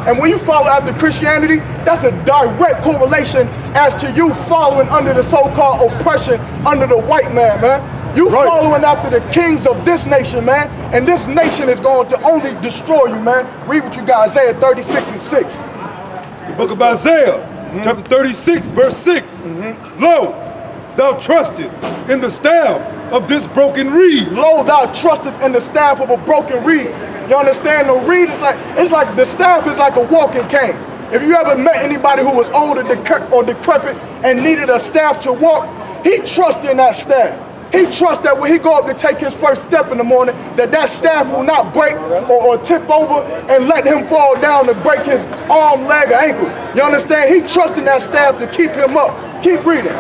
And when you follow after Christianity, that's a direct correlation as to you following under the so-called oppression under the white man, man. You following after the kings of this nation, man. And this nation is going to only destroy you, man. Read what you got, Isaiah 36 and 6. The book of Isaiah, chapter 36, verse 6. Lo, thou trustest in the staff of this broken reed. Lo, thou trustest in the staff of a broken reed. You understand? The reed is like the staff is like a walking cane. If you ever met anybody who was old or decrepit and needed a staff to walk, he trusted in that staff. He trusts that when he go up to take his first step in the morning, that staff will not break or tip over and let him fall down and break his arm, leg, or ankle. You understand? He trusts in that staff to keep him up. Keep reading.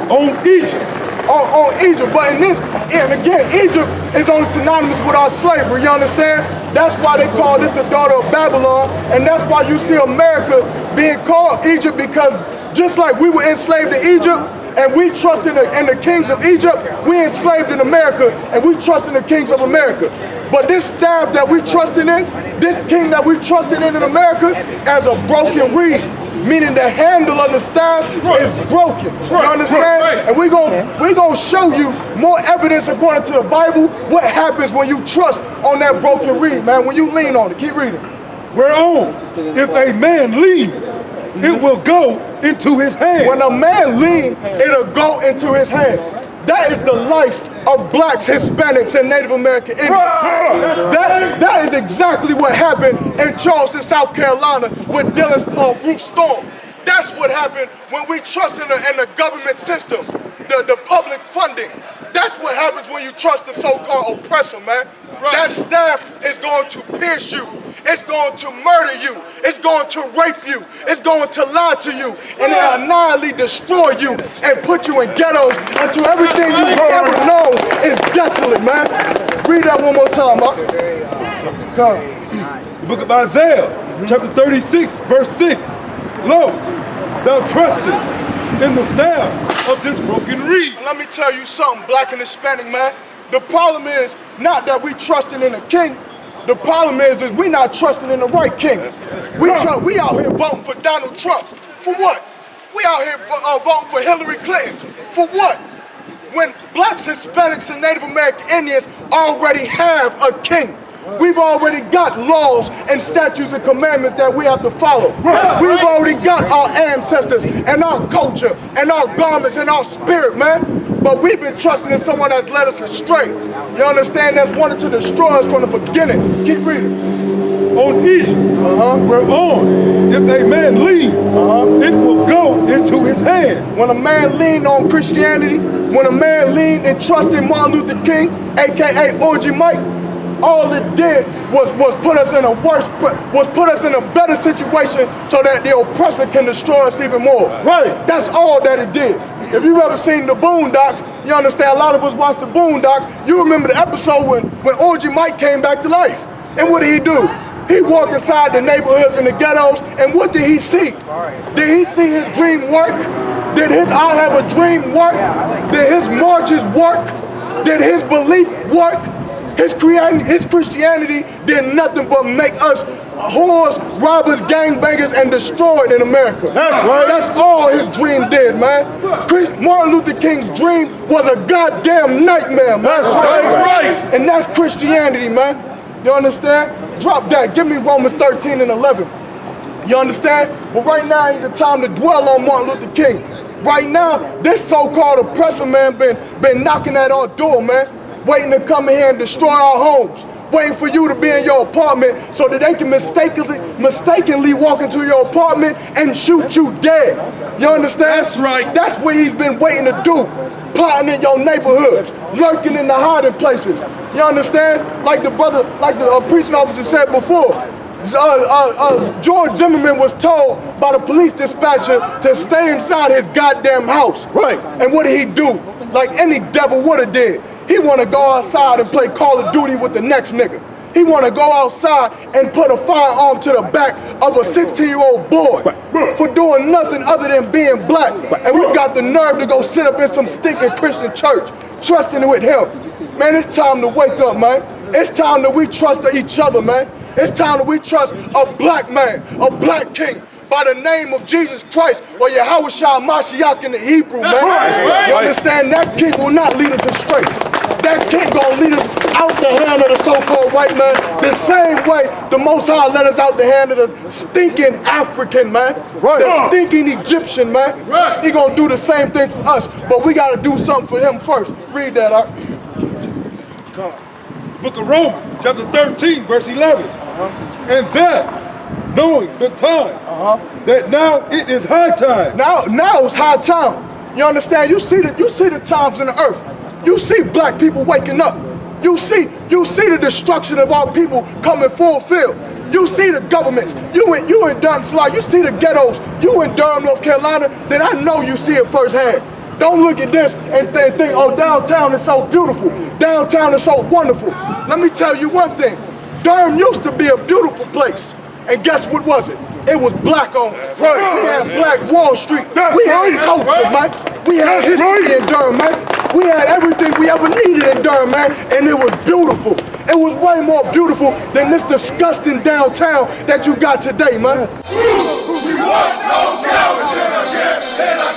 On Egypt. On Egypt, but in this, and again, Egypt is only synonymous with our slavery, you understand? That's why they call this the daughter of Babylon, and that's why you see America being called Egypt, because just like we were enslaved to Egypt, and we trust in the kings of Egypt, we enslaved in America, and we trust in the kings of America. But this staff that we trusted in, this king that we trusted in America, as a broken reed. Meaning the handle of the staff is broken. You understand? And we're gonna show you more evidence according to the Bible what happens when you trust on that broken reed, man. When you lean on it. Keep reading. Whereon, if a man lean, it will go into his hand. When a man lean, it'll go into his hand. That is the life of blacks, Hispanics, and Native American Indians. That is exactly what happened in Charleston, South Carolina with Dylan's Ruth Storm. That's what happened when we trust in the government system, the public funding. That's what happens when you trust the so-called oppressor, man. That staff is going to pierce you. It's going to murder you. It's going to rape you. It's going to lie to you. And it'll annihilate, destroy you, and put you in ghettos until everything you ever know is desolate, man. Read that one more time, huh? The book of Isaiah, chapter 36, verse 6. Lo, thou trustest in the staff of this broken reed. Let me tell you something, black and Hispanic, man. The problem is not that we trusting in a king. The problem is we not trusting in the right king. We out here voting for Donald Trump. For what? We out here voting for Hillary Clinton. For what? When blacks, Hispanics, and Native American Indians already have a king. We've already got laws and statutes and commandments that we have to follow. We've already got our ancestors and our culture and our garments and our spirit, man. But we've been trusting in someone that's led us astray. You understand? That's wanted to destroy us from the beginning. Keep reading. On Egypt, whereon, if a man lean, it will go into his hand. When a man leaned on Christianity, when a man leaned and trusted Martin Luther King, aka Orgy Mike, all it did was put us in a better situation so that the oppressor can destroy us even more. Right. That's all that it did. If you've ever seen the Boondocks, you understand, a lot of us watch the Boondocks, you remember the episode when Orgy Mike came back to life. And what did he do? He walked inside the neighborhoods and the ghettos, and what did he see? Did he see his dream work? Did his I Have a Dream work? Did his marches work? Did his belief work? His Christianity did nothing but make us whores, robbers, gangbangers, and destroyed in America. That's right. That's all his dream did, man. Martin Luther King's dream was a goddamn nightmare, man. That's right. And that's Christianity, man. You understand? Drop that. Give me Romans 13 and 11. You understand? But right now ain't the time to dwell on Martin Luther King. Right now, this so-called oppressor, man, been knocking at our door, man. Waiting to come in here and destroy our homes. Waiting for you to be in your apartment so that they can mistakenly walk into your apartment and shoot you dead. You understand? That's right. That's what he's been waiting to do. Plotting in your neighborhoods, lurking in the hiding places. You understand? Like the precinct officer said before, George Zimmerman was told by the police dispatcher to stay inside his goddamn house. Right. And what did he do? Like any devil would have did. He want to go outside and play Call of Duty with the next nigga. He want to go outside and put a firearm to the back of a 16-year-old boy for doing nothing other than being black. And we got the nerve to go sit up in some stinking Christian church, trusting with him. Man, it's time to wake up, man. It's time that we trust each other, man. It's time that we trust a black man, a black king, by the name of Jesus Christ, or YAHANNA in the Hebrew, man. You understand? That king will not lead us astray. That king gonna lead us out the hand of the so-called white man, the same way the Most High led us out the hand of the stinking African, man. The stinking Egyptian, man. He gonna do the same thing for us, but we gotta do something for him first. Read that out. Book of Romans, chapter 13, verse 11. And that, knowing the time, that now it is high time. Now it's high time. You understand? You see the times in the earth. You see black people waking up. You see the destruction of our people coming full field. You see the governments. You in Durham, you see the ghettos. You in Durham, North Carolina. Then I know you see it firsthand. Don't look at this and think, oh, downtown is so beautiful. Downtown is so wonderful. Let me tell you one thing. Durham used to be a beautiful place. And guess what was it? It was black owned. We had Black Wall Street. We had culture, man. We had history in Durham, man. We had everything we ever needed in Durham, man. And it was beautiful. It was way more beautiful than this disgusting downtown that you got today, man. We want no cowards in our camp.